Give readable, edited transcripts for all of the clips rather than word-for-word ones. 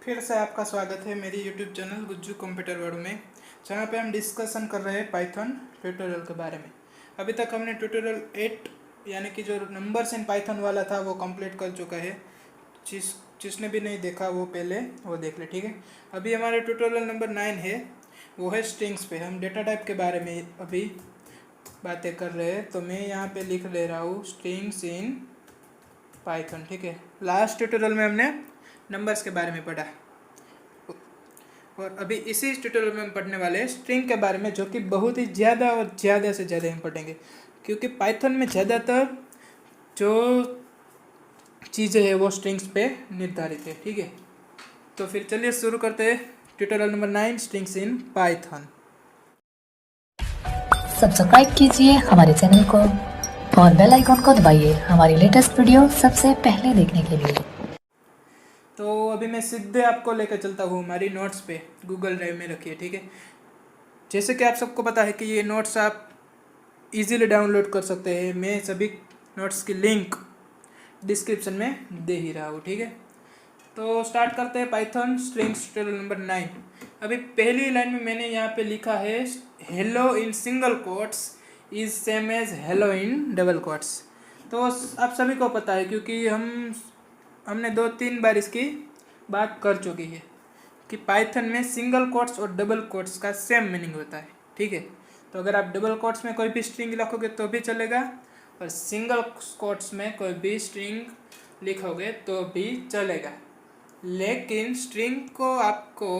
फिर से आपका स्वागत है मेरी YouTube channel Gujju computer world में, जहाँ पे हम डिस्कशन कर रहे हैं पाइथन ट्यूटोरियल के बारे में। अभी तक हमने ट्यूटोरियल 8 यानी कि जो नंबर्स इन पाइथन वाला था वो कंप्लीट कर चुका है। जिसने भी नहीं देखा वो पहले वो देख ले, ठीक है। अभी हमारे ट्यूटोरियल नंबर 9 है, वो है स्ट्रिंग्स पे। हम डेटा टाइप के बारे में अभी बातें कर रहे हैं, तो मैं यहाँ पे लिख ले रहा हूँ स्ट्रिंग्स इन पाइथन, ठीक है। लास्ट ट्यूटोरियल में हमने नंबर्स के बारे में पढ़ा और अभी इसी ट्यूटोरियल में हम पढ़ने वाले हैं स्ट्रिंग के बारे में, जो कि बहुत ही ज़्यादा और ज़्यादा से ज़्यादा हम पढ़ेंगे, क्योंकि पाइथन में ज़्यादातर जो चीज़ें हैं वो स्ट्रिंग्स पे निर्धारित है, ठीक है। तो फिर चलिए शुरू करते हैं tutorial number 9 strings in Python. Subscribe कीजिए हमारे चैनल को और बेल आइकॉन को दबाइए हमारी लेटेस्ट वीडियो सबसे पहले देखने के लिए। तो अभी मैं सीधे आपको लेकर चलता हूँ हमारी नोट्स पे, गूगल ड्राइव में रखिए, ठीक है। जैसे कि आप सबको पता है कि ये नोट्स आप इजीली डाउनलोड कर सकते हैं। मैं सभी नोट्स की लिंक डिस्क्रिप्शन में दे ही रहा हूँ, ठीक है। तो स्टार्ट करते हैं पाइथन स्ट्रिंग्स ट्यूटोरियल नंबर 9। अभी पहली लाइन में मैंने यहाँ पे लिखा है hello in single quotes is same as hello in double quotes. तो आप सभी को पता है, क्योंकि हमने 2-3 बार इसकी बात कर चुकी है कि पाइथन में सिंगल कोट्स और डबल कोट्स का सेम मीनिंग होता है, ठीक है। तो अगर आप डबल कोट्स में कोई भी स्ट्रिंग लिखोगे तो भी चलेगा, और सिंगल कोट्स में कोई भी स्ट्रिंग लिखोगे तो भी चलेगा। लेकिन स्ट्रिंग को आपको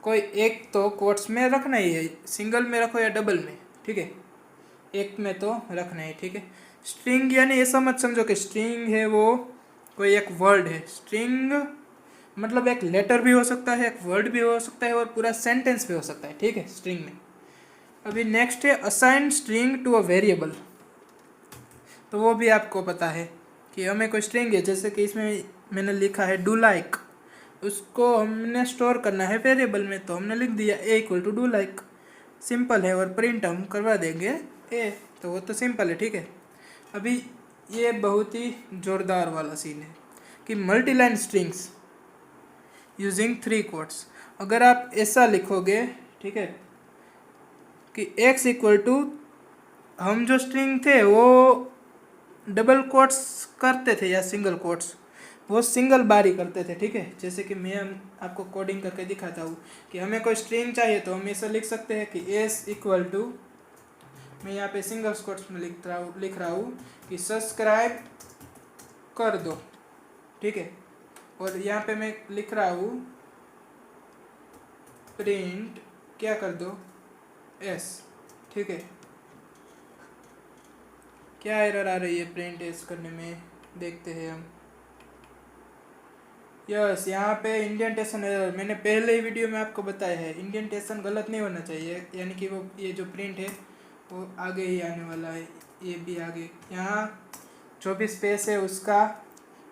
कोई एक तो कोट्स में रखना ही है, सिंगल में रखो या डबल में, ठीक है। एक में तो रखना है, ठीक है। स्ट्रिंग यानी ऐसा मत समझो कि स्ट्रिंग है वो कोई एक वर्ड है। स्ट्रिंग मतलब एक लेटर भी हो सकता है, एक वर्ड भी हो सकता है और पूरा सेंटेंस भी हो सकता है, ठीक है, स्ट्रिंग में। अभी नेक्स्ट है assign string to a variable. तो वो भी आपको पता है कि हमें कोई स्ट्रिंग है, जैसे कि इसमें मैंने लिखा है डू लाइक, उसको हमने स्टोर करना है वेरिएबल में, तो हमने लिख दिया a equal to do like. Simple है, और प्रिंट हम करवा देंगे ए, तो वो तो सिंपल है, ठीक है। अभी ये बहुत ही ज़ोरदार वाला सीन है कि मल्टीलाइन स्ट्रिंग्स यूजिंग 3 कोट्स। अगर आप ऐसा लिखोगे, ठीक है, कि x इक्वल टू, हम जो स्ट्रिंग थे वो डबल कोट्स करते थे या सिंगल कोट्स, वो सिंगल बार ही करते थे, ठीक है। जैसे कि मैं आपको कोडिंग करके दिखाता हूँ कि हमें कोई स्ट्रिंग चाहिए तो हम ऐसा लिख सकते हैं कि s इक्वल टू, मैं यहाँ पे सिंगल कोट्स में लिख रहा हूँ कि सब्सक्राइब कर दो, ठीक है। और यहाँ पे मैं लिख रहा हूँ प्रिंट क्या कर दो एस, ठीक है। क्या एरर आ रही है प्रिंट एस करने में, देखते हैं हम। यस, यहाँ पे इंडेंटेशन एरर, मैंने पहले ही वीडियो में आपको बताया है इंडेंटेशन गलत नहीं होना चाहिए, यानी कि वो ये जो प्रिंट है वो आगे ही आने वाला है, ये भी आगे। यहाँ जो भी स्पेस है उसका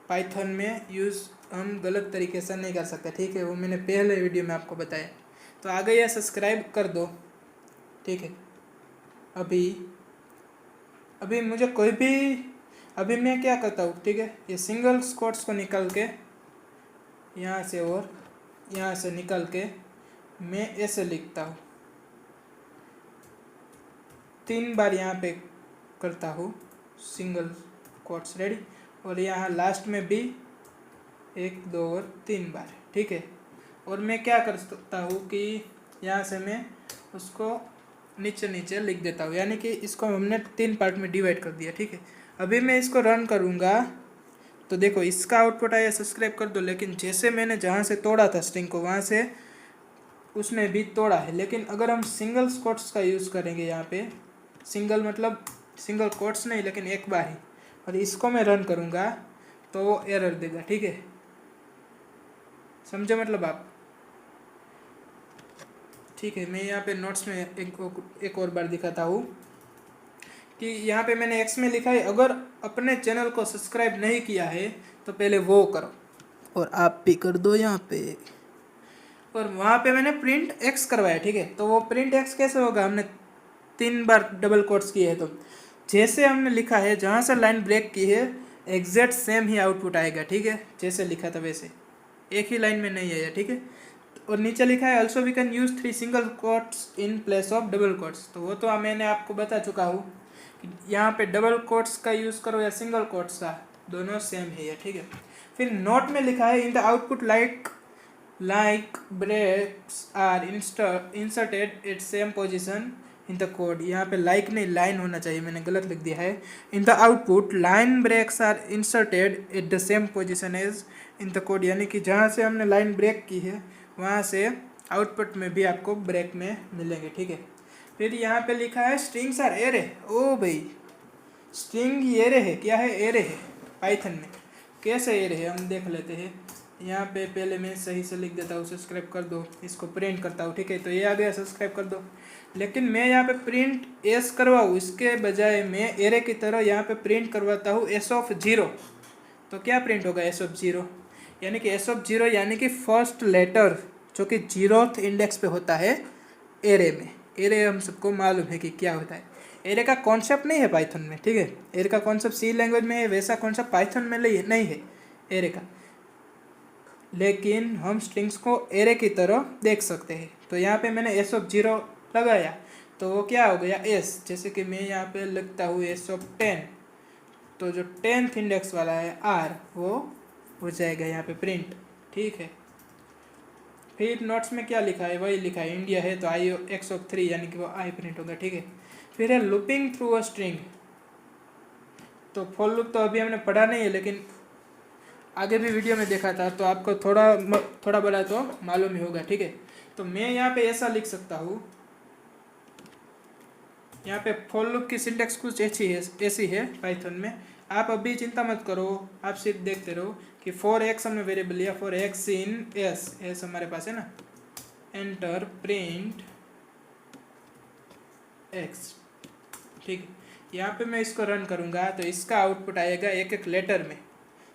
पाइथन में यूज़ हम गलत तरीके से नहीं कर सकते, ठीक है। वो मैंने पहले वीडियो में आपको बताया। तो आ गया, सब्सक्राइब कर दो, ठीक है। अभी मुझे कोई भी, अभी मैं क्या करता हूँ, ठीक है, ये सिंगल कोट्स को निकाल के यहाँ से और यहाँ से निकाल के मैं ऐसे लिखता हूँ, 3 बार यहाँ पे करता हूँ सिंगल कोट्स, रेडी। और यहाँ लास्ट में भी 1 2 और 3 बार, ठीक है। और मैं क्या कर सकता हूँ कि यहाँ से मैं उसको नीचे नीचे लिख देता हूँ, यानी कि इसको हमने 3 पार्ट में डिवाइड कर दिया, ठीक है। अभी मैं इसको रन करूँगा तो देखो इसका आउटपुट आया सब्सक्राइब कर दो, लेकिन जैसे मैंने जहाँ से तोड़ा था स्ट्रिंग को वहाँ से उसने भी तोड़ा है। लेकिन अगर हम सिंगल कोट्स का यूज़ करेंगे, यहाँ पे सिंगल मतलब सिंगल कोट्स नहीं लेकिन एक बार ही, और इसको मैं रन करूँगा तो वो एरर देगा, ठीक है। समझे मतलब आप, ठीक है। मैं यहाँ पे नोट्स में एक और बार दिखाता हूँ कि यहाँ पे मैंने एक्स में लिखा है अगर अपने चैनल को सब्सक्राइब नहीं किया है तो पहले वो करो, और आप भी कर दो यहाँ पे। और वहाँ पे मैंने प्रिंट एक्स करवाया, ठीक है। तो वो प्रिंट एक्स कैसे होगा, हमने 3 बार डबल कोट्स किए हैं, तो जैसे हमने लिखा है जहाँ से लाइन ब्रेक की है एग्जैक्ट सेम ही आउटपुट आएगा, ठीक है, जैसे लिखा था वैसे। एक ही लाइन में नहीं आया, ठीक है। और नीचे लिखा है also we can use 3 single quotes in place of double quotes. तो वो तो मैंने आपको बता चुका हूँ कि यहाँ पे डबल कोट्स का यूज़ करो या सिंगल कोट्स का, दोनों सेम है ये, ठीक है। फिर नोट में लिखा है in the output like breaks are inserted at same position in the code। यहाँ पे लाइक नहीं लाइन होना चाहिए, मैंने गलत लिख दिया है। In the output line breaks are inserted at the same position as in the code, यानी कि जहाँ से हमने लाइन ब्रेक की है वहाँ से आउटपुट में भी आपको ब्रेक में मिलेंगे, ठीक है। फिर यहाँ पे लिखा है स्ट्रिंग्स आर एरे। ओ भाई स्ट्रिंग एरे है, क्या है? एरे है पाइथन में। कैसे एरे है हम देख लेते हैं। यहाँ पे पहले मैं सही से लिख देता हूँ, सब्सक्राइब कर दो, इसको प्रिंट करता हूँ, ठीक है। तो ये आ गया, सब्सक्राइब कर दो। लेकिन मैं यहाँ पे प्रिंट एस करवाऊँ, इसके बजाय मैं एरे की तरह यहाँ पे प्रिंट करवाता हूँ एस ऑफ 0। तो क्या प्रिंट होगा एस ऑफ 0? यानी कि एस ऑफ 0 यानी कि फर्स्ट लेटर जो कि 0th इंडेक्स पे होता है एरे में। एरे हम सबको मालूम है कि क्या होता है। एरे का कॉन्सेप्ट नहीं है पाइथन में, ठीक है। एरे का कॉन्सेप्ट सी लैंग्वेज में है, वैसा कॉन्सेप्ट पाइथन में नहीं है एरे का। लेकिन हम स्ट्रिंग्स को एरे की तरह देख सकते हैं। तो यहाँ पे मैंने एस ऑफ 0 लगाया तो वो क्या हो गया एस। जैसे कि मैं यहाँ पे लिखता हूँ एस ऑफ 10, तो जो 10th इंडेक्स वाला है आर वो हो जाएगा यहाँ पे प्रिंट, ठीक है। फिर नोट्स में क्या लिखा है? वही लिखा है, इंडिया है तो आई एक्स ऑफ 3 यानी कि वो आई प्रिंट होगा, ठीक है। फिर है लूपिंग थ्रू अ स्ट्रिंग। तो फॉर लूप तो अभी हमने पढ़ा नहीं है, लेकिन आगे भी वीडियो में देखा था, तो आपको थोड़ा बड़ा तो मालूम ही होगा, ठीक है। तो मैं यहाँ पे ऐसा लिख सकता हूँ, यहाँ पे फॉर लूप की सिंटेक्स कुछ ऐसी है पाइथन में। आप अभी चिंता मत करो, आप सिर्फ देखते रहो कि फॉर एक्स हमने वेरिएबल लिया, फॉर एक्स इन एस हमारे पास है ना, एंटर प्रिंट एक्स, ठीक है। यहाँ पे मैं इसको रन करूँगा तो इसका आउटपुट आएगा एक एक लेटर में,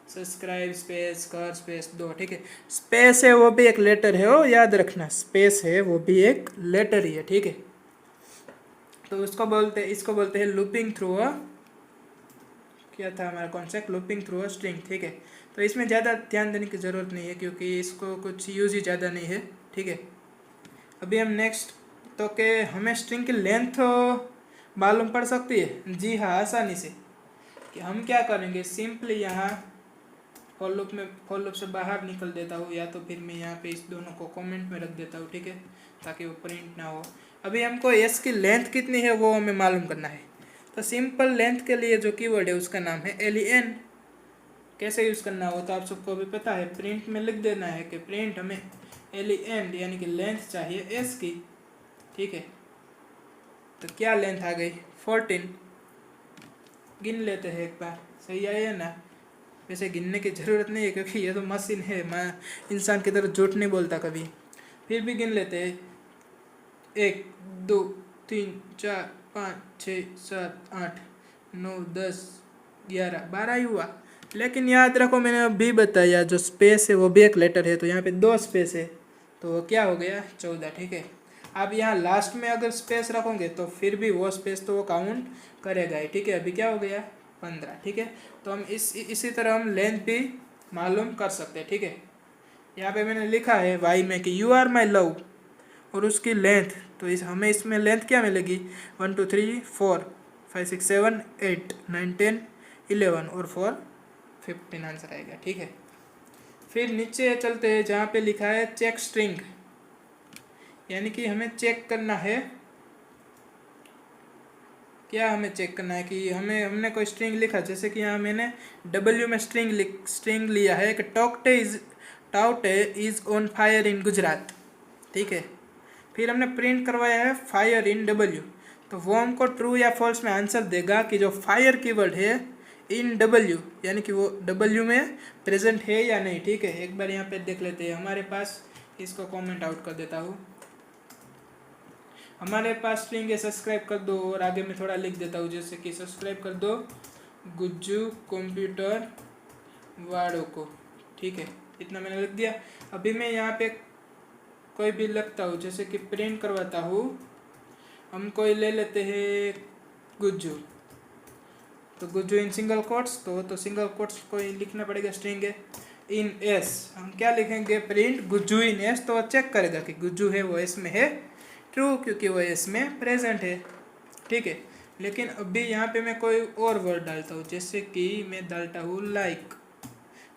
सब्सक्राइब स्पेस कर स्पेस 2, ठीक है। स्पेस है वो भी एक लेटर है, वो याद रखना, स्पेस है वो भी एक लेटर ही है, ठीक है। तो इसको बोलते हैं लूपिंग थ्रू अ, क्या था हमारा concept, looping through a string, ठीक है। तो इसमें ज़्यादा ध्यान देने की ज़रूरत नहीं है क्योंकि इसको कुछ यूज़ ही ज़्यादा नहीं है, ठीक है। अभी हम नेक्स्ट तो के हमें स्ट्रिंग की लेंथ मालूम पड़ सकती है। जी हाँ, आसानी से। कि हम क्या करेंगे, सिंपली यहाँ फॉर लूप से बाहर निकल देता हूँ, या तो फिर मैं यहाँ पे इस दोनों को कमेंट में रख देता हूँ, ठीक है, ताकि वो प्रिंट ना हो। अभी हमको एस की लेंथ कितनी है वो हमें मालूम करना है। तो सिंपल लेंथ के लिए जो कीवर्ड है उसका नाम है len। कैसे यूज़ करना हो तो आप सबको अभी पता है, प्रिंट में लिख देना है कि प्रिंट हमें len यानी कि लेंथ चाहिए एस की, ठीक है। तो क्या लेंथ आ गई 14। गिन लेते हैं एक बार, सही आई है ना। वैसे गिनने की ज़रूरत नहीं है क्योंकि ये तो मशीन है, मैं इंसान की तरह झूठ नहीं बोलता कभी। फिर भी गिन लेते हैं, 1 2 3 4 5 6 7 8 9 10 11 12 ही हुआ। लेकिन याद रखो मैंने अभी बताया जो स्पेस है वो भी एक लेटर है, तो यहाँ पे 2 स्पेस है तो क्या हो गया 14, ठीक है। अब यहाँ लास्ट में अगर स्पेस रखोगे तो फिर भी वो स्पेस तो वो काउंट करेगा ही, ठीक है। अभी क्या हो गया 15, ठीक है। तो हम इसी तरह हम लेंथ भी मालूम कर सकते हैं, ठीक है। यहाँ पे मैंने लिखा है वाई में कि यू आर माई लव, और उसकी लेंथ, तो हमें इसमें लेंथ क्या मिलेगी 1 2 3 4 5 6 7 8 9 10 11 और 4 15 आंसर आएगा, ठीक है। फिर नीचे चलते हैं जहाँ पे लिखा है चेक स्ट्रिंग, यानी कि हमें चेक करना है, क्या हमें चेक करना है कि हमने कोई स्ट्रिंग लिखा, जैसे कि यहाँ मैंने W में स्ट्रिंग लिया है कि टाउटे is on fire in Gujarat, ठीक है। फिर हमने प्रिंट करवाया है फायर इन W, तो वो हमको ट्रू या फॉल्स में आंसर देगा कि जो फायर कीवर्ड है इन W यानी कि वो W में प्रेजेंट है या नहीं, ठीक है। एक बार यहाँ पे देख लेते हैं हमारे पास, इसको कमेंट आउट कर देता हूँ। हमारे पास स्ट्रिंग है सब्सक्राइब कर दो, और आगे मैं थोड़ा लिख देता हूँ जैसे कि सब्सक्राइब कर दो गुज्जू कंप्यूटर वालों को, ठीक है। इतना मैंने लिख दिया। अभी मैं यहाँ पे कोई भी लिखता हूँ, जैसे कि प्रिंट करवाता हूँ, हम कोई ले लेते हैं गुज्जू, तो गुज्जू इन सिंगल कोट्स, तो सिंगल कोट्स को ही लिखना पड़ेगा, स्ट्रिंग है। इन एस, हम क्या लिखेंगे, प्रिंट गुज्जू इन एस, तो चेक करेगा कि गुज्जू है वो एस में है, ट्रू, क्योंकि वो एस में प्रेजेंट है, ठीक है। लेकिन अभी यहाँ पे मैं कोई और वर्ड डालता हूँ, जैसे कि मैं डालता हूँ लाइक,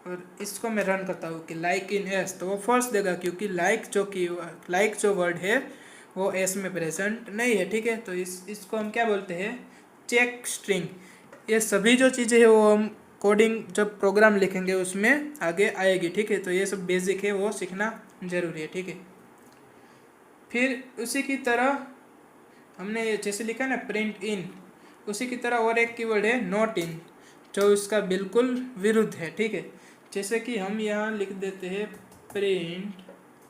और इसको मैं रन करता हूँ कि लाइक इन एस, तो वो फॉल्स देगा, क्योंकि लाइक जो वर्ड है वो एस में प्रेजेंट नहीं है, ठीक है। तो इसको हम क्या बोलते हैं, चेक स्ट्रिंग। ये सभी जो चीज़ें हैं वो हम कोडिंग जब प्रोग्राम लिखेंगे उसमें आगे आएगी, ठीक है। तो ये सब बेसिक है, वो सीखना जरूरी है, ठीक है। फिर उसी की तरह हमने ये जैसे लिखा ना प्रिंट इन, उसी की तरह और एक कीवर्ड है नॉट इन, जो इसका बिल्कुल विरुद्ध है, ठीक है। जैसे कि हम यहाँ लिख देते हैं प्रिंट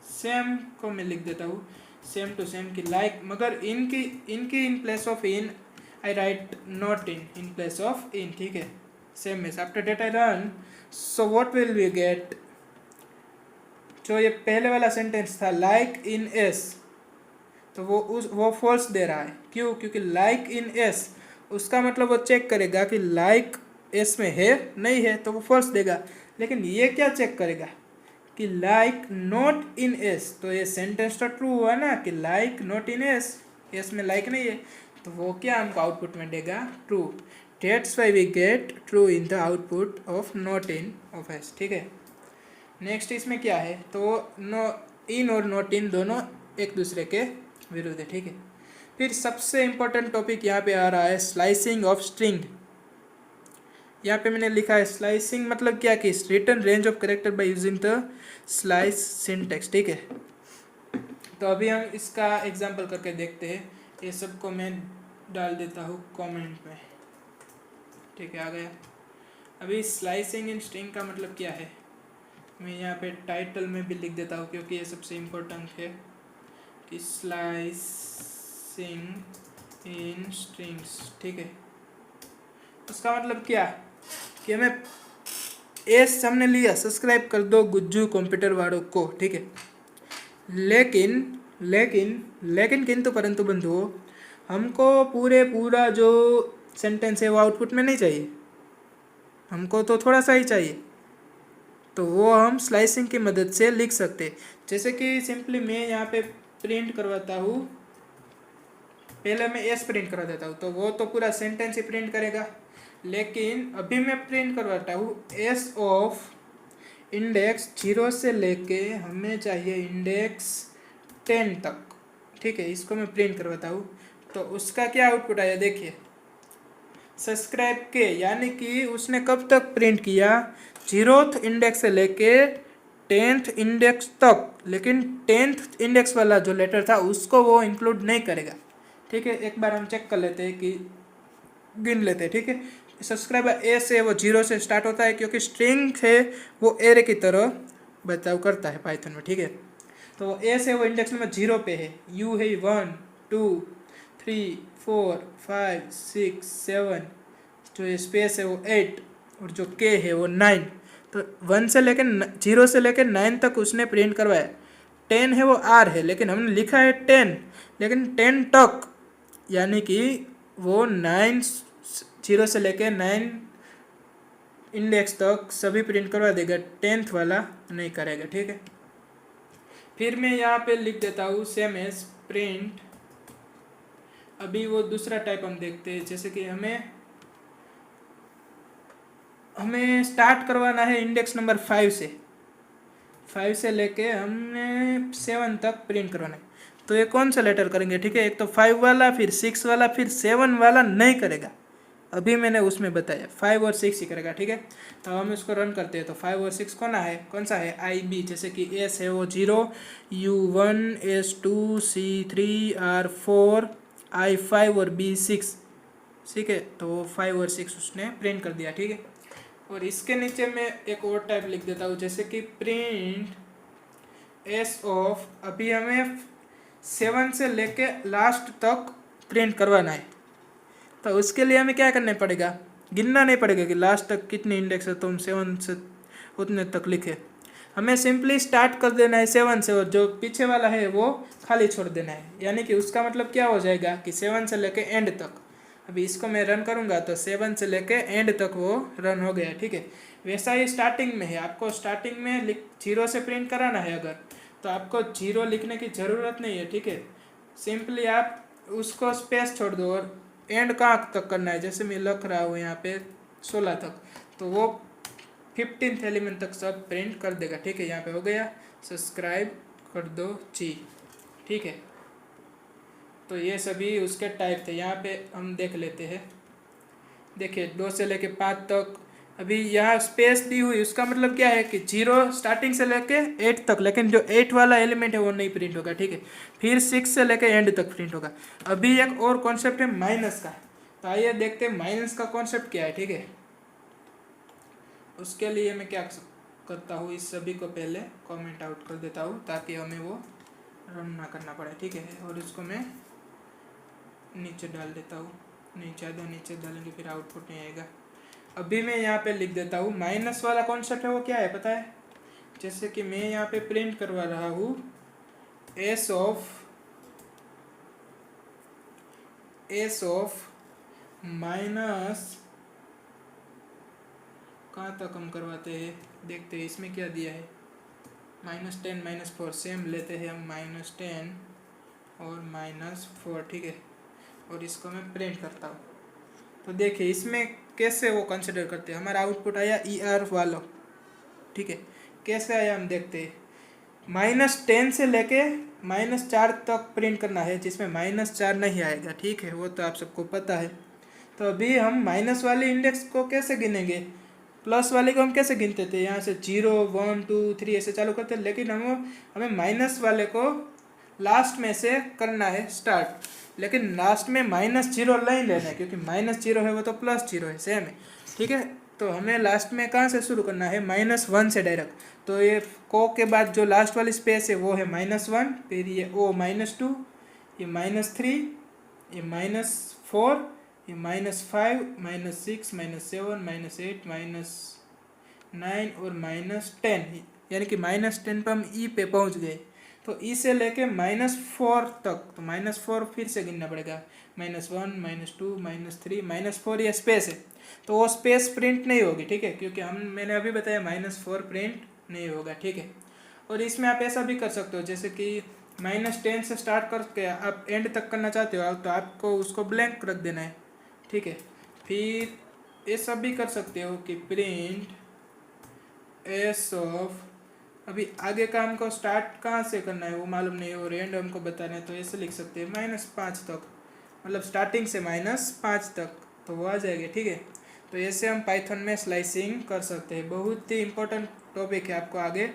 सेम को मैं लिख देता हूँ सेम टू सेम की लाइक, मगर इनकी in place of in I write not in place of in, ठीक है। Same as after date I run, so what will we get, जो ये पहले वाला सेंटेंस था लाइक इन एस, तो वो फॉल्स दे रहा है, क्यों, क्योंकि लाइक इन एस उसका मतलब वो चेक करेगा कि लाइक एस में है नहीं है, तो वो फॉल्स देगा। लेकिन ये क्या चेक करेगा कि लाइक नॉट इन एस, तो ये सेंटेंस तो ट्रू हुआ ना कि like not in S, S में लाइक नहीं है, तो वो क्या हमको आउटपुट में देगा, true. That's why we get true in the output of not in of S, ठीक है। नेक्स्ट इसमें क्या है, तो नो इन और नॉट इन दोनों एक दूसरे के विरुद्ध है, ठीक है। फिर सबसे इम्पोर्टेंट टॉपिक यहाँ पे आ रहा है स्लाइसिंग ऑफ स्ट्रिंग। यहाँ पे मैंने लिखा है स्लाइसिंग मतलब क्या, कि return range of character by using the slice syntax, ठीक है। तो अभी हम इसका एग्जांपल करके देखते हैं। ये सबको मैं डाल देता हूँ कमेंट में, ठीक है, आ गया। अभी स्लाइसिंग इन स्ट्रिंग का मतलब क्या है, मैं यहाँ पे टाइटल में भी लिख देता हूँ, क्योंकि ये सबसे इम्पोर्टेंट है कि स्लाइसिंग इन स्ट्रिंग्स, ठीक है। उसका मतलब क्या कि हमें एस हमने लिया, सब्सक्राइब कर दो गुज्जू कंप्यूटर वालों को, ठीक है। लेकिन लेकिन लेकिन किंतु परंतु बंधुओं, हमको पूरा जो सेंटेंस है वो आउटपुट में नहीं चाहिए, हमको तो थोड़ा सा ही चाहिए। तो वो हम स्लाइसिंग की मदद से लिख सकते हैं। जैसे कि सिंपली मैं यहाँ पे प्रिंट करवाता हूँ, पहले मैं एस प्रिंट करवा देता हूँ, तो वो तो पूरा सेंटेंस ही प्रिंट करेगा। लेकिन अभी मैं प्रिंट करवाता हूँ एस ऑफ इंडेक्स 0 से लेके हमें चाहिए इंडेक्स 10 तक, ठीक है। इसको मैं प्रिंट करवाता हूँ, तो उसका क्या आउटपुट आया देखिए, सब्सक्राइब के, यानी कि उसने कब तक प्रिंट किया, 0th इंडेक्स से लेके 10th इंडेक्स तक, लेकिन 10th इंडेक्स वाला जो लेटर था उसको वो इंक्लूड नहीं करेगा, ठीक है। एक बार हम चेक कर लेते हैं कि गिन लेते हैं, ठीक है। सब्सक्राइबर ए से वो 0 से स्टार्ट होता है, क्योंकि स्ट्रिंग है वो एरे की तरह बचाव करता है पाइथन में, ठीक है। तो ए से वो इंडेक्स नंबर 0 पे है, यू है 1 2 3 4 5 6 7, जो ये स्पेस है वो 8, और जो के है वो 9। तो 1 से लेकर 0 से लेकर 9 तक उसने प्रिंट करवाया। 10 है वो आर है, लेकिन हमने लिखा है 10, लेकिन 10 तक, यानी कि वो 9 0 से लेकर 9 इंडेक्स तक सभी प्रिंट करवा देगा, 10th वाला नहीं करेगा, ठीक है। फिर मैं यहाँ पे लिख देता हूँ सेम एज प्रिंट। अभी वो दूसरा टाइप हम देखते हैं, जैसे कि हमें स्टार्ट करवाना है इंडेक्स नंबर 5 से लेके हमने 7 तक प्रिंट करवाना है। तो ये कौन सा लेटर करेंगे, ठीक है। एक तो 5 वाला, फिर 6 वाला, फिर 7 वाला नहीं करेगा, अभी मैंने उसमें बताया 5 और 6 ही करेगा, ठीक है। तो हम इसको रन करते हैं, तो 5 और 6 कौन सा है, आई बी, जैसे कि एस है वो 0, U1 S2 C3 R4 I5 और B6, ठीक है। तो 5 और 6 उसने प्रिंट कर दिया, ठीक है। और इसके नीचे मैं एक और टाइप लिख देता हूँ, जैसे कि प्रिंट एस ऑफ, अभी हमें 7 से लेके लास्ट तक प्रिंट करवाना है। तो उसके लिए हमें क्या करना पड़ेगा, गिनना नहीं पड़ेगा कि लास्ट तक कितने इंडेक्स है, तो हम 7 से उतने तक लिखे। हमें सिंपली स्टार्ट कर देना है 7 से, और जो पीछे वाला है वो खाली छोड़ देना है। यानी कि उसका मतलब क्या हो जाएगा कि 7 से लेके एंड तक अभी इसको मैं रन करूँगा तो 7 से लेके एंड तक वो रन हो गया, ठीक है। वैसा ही स्टार्टिंग में है, आपको स्टार्टिंग में 0 से प्रिंट कराना है अगर, तो आपको 0 लिखने की ज़रूरत नहीं है, ठीक है। सिंपली आप उसको स्पेस छोड़ दो और एंड कहाँ तक करना है, जैसे मैं लिख रहा हूँ यहाँ पे 16 तक, तो वो 15th एलिमेंट तक सब प्रिंट कर देगा, ठीक है। यहाँ पे हो गया, सब्सक्राइब कर दो जी, ठीक है। तो ये सभी उसके टाइप थे। यहाँ पे हम देख लेते हैं, देखिए 2 से लेके 5 तक। अभी यहाँ स्पेस दी हुई, उसका मतलब क्या है कि 0 स्टार्टिंग से लेके 8 तक, लेकिन जो 8 वाला एलिमेंट है वो नहीं प्रिंट होगा, ठीक है। फिर 6 से लेके एंड तक प्रिंट होगा। अभी एक और कॉन्सेप्ट है माइनस का, तो आइए देखते हैं माइनस का कॉन्सेप्ट क्या है, ठीक है। उसके लिए मैं क्या करता हूँ, इस सभी को पहले कमेंट आउट कर देता हूँ ताकि हमें वो रन ना करना पड़े, ठीक है। और इसको मैं नीचे डाल देता हूँ, नहीं ज़्यादा नीचे डालेंगे फिर आउटपुट नहीं आएगा। अभी मैं यहाँ पे लिख देता हूँ माइनस वाला कॉन्सेप्ट है वो क्या है पता है, जैसे कि मैं यहाँ पे प्रिंट करवा रहा हूँ एस ऑफ माइनस, कहाँ तक हम करवाते हैं देखते हैं, इसमें क्या दिया है, -10 -4 सेम लेते हैं हम, -10 और -4, ठीक है। और इसको मैं प्रिंट करता हूँ, तो देखिए इसमें कैसे वो कंसिडर करते हैं। हमारा आउटपुट आया ER वाला, ठीक है। कैसे आया हम देखते हैं, -10 से लेके -4 तक प्रिंट करना है, जिसमें -4 नहीं आएगा, ठीक है, वो तो आप सबको पता है। तो अभी हम माइनस वाले इंडेक्स को कैसे गिनेंगे, प्लस वाले को हम कैसे गिनते थे, यहाँ से 0 1 2 3 ऐसे चालू करते, लेकिन हमें माइनस वाले को लास्ट में से करना है स्टार्ट, लेकिन लास्ट में -0 नहीं लेना है, क्योंकि -0 है वो तो +0 है, सेम है, ठीक है। तो हमें लास्ट में कहाँ से शुरू करना है, -1 से डायरेक्ट। तो ये को के बाद जो लास्ट वाली स्पेस है वो है -1, फिर ये ओ -2, ये -3, ये -4, ये -5 -6 -7 -8 -9 और -10, यानी कि -10 पर हम ई पे पहुंच गए। तो ई से लेके -4 तक, तो -4 फिर से गिनना पड़ेगा, -1 -2 -3 -4, ये स्पेस है, तो वो स्पेस प्रिंट नहीं होगी, ठीक है, क्योंकि मैंने अभी बताया -4 प्रिंट नहीं होगा, ठीक है। और इसमें आप ऐसा भी कर सकते हो, जैसे कि -10 से स्टार्ट करके आप एंड तक करना चाहते हो, तो आपको उसको ब्लैंक रख देना है, ठीक है। फिर ऐसा भी कर सकते हो कि प्रिंट एस ऑफ, अभी आगे का हमको स्टार्ट कहाँ से करना है वो मालूम नहीं और एंड हमको बताना है, तो ऐसे लिख सकते हैं -5 तक, मतलब स्टार्टिंग से -5 तक, तो वो आ जाएगा, ठीक है। तो ऐसे हम पाइथन में स्लाइसिंग कर सकते हैं। बहुत ही इंपॉर्टेंट टॉपिक है, आपको आगे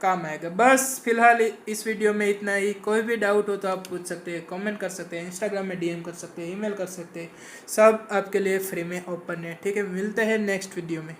काम आएगा। बस फिलहाल इस वीडियो में इतना ही। कोई भी डाउट हो तो आप पूछ सकते हैं, कमेंट कर सकते हैं, इंस्टाग्राम में DM कर सकते हैं, ईमेल कर सकते हैं, सब आपके लिए फ्री में ओपन है, ठीक है। मिलते हैं नेक्स्ट वीडियो में।